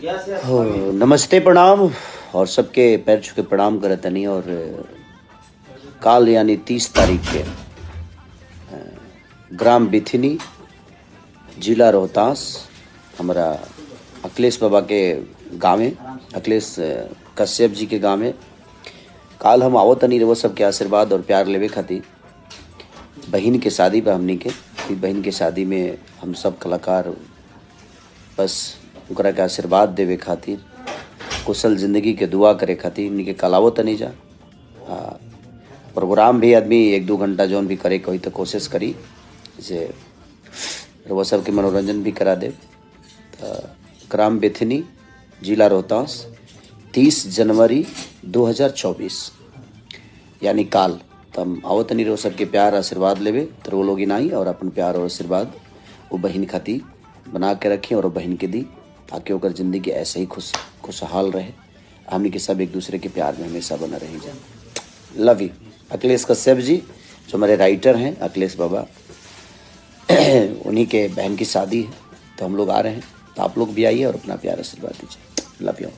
हो, नमस्ते प्रणाम और सबके पैर छू के प्रणाम करत तनी। और काल यानी 30 तारीख के ग्राम बिथिनी, जिला रोहतास, हमारा अखिलेश बाबा के गाँव में, अखिलेश कश्यप जी के गाँव में काल हम आवत तनी। रहो सबके आशीर्वाद और प्यार लेवे खातिर बहन के शादी बा हमनी के। बहन के शादी में हम सब कलाकार बस उनकरा के आशीर्वाद देवे खातिर, कुशल जिंदगी के दुआ करे खातिर हमनी के कलावो तनी जा। प्रोग्राम भी आदमी 1-2 घंटा जौन भी करे कोई तो कोशिश करी जे वो सब के मनोरंजन भी करा दे। ग्राम बिथिनी, जिला रोहतास, 30 जनवरी 2024 यानी काल। तो हम आवत नहीं रहो सबके प्यार आशीर्वाद लेवे तो वो लोग आई और अपन प्यार और आशीर्वाद वो बहन खातिर बना के रखें और बहन के दी, ताकि ओकर जिंदगी ऐसे ही खुशहाल रहे। हमनी के सब एक दूसरे के प्यार में हमेशा बना रही जाए। Love you. अखिलेश कश्यप जी जो हमारे राइटर हैं, अखिलेश बाबा, उन्हीं के बहन की शादी है तो हम लोग आ रहे हैं। तो आप लोग भी आइए और अपना प्यार आशीर्वाद दीजिए। Love you.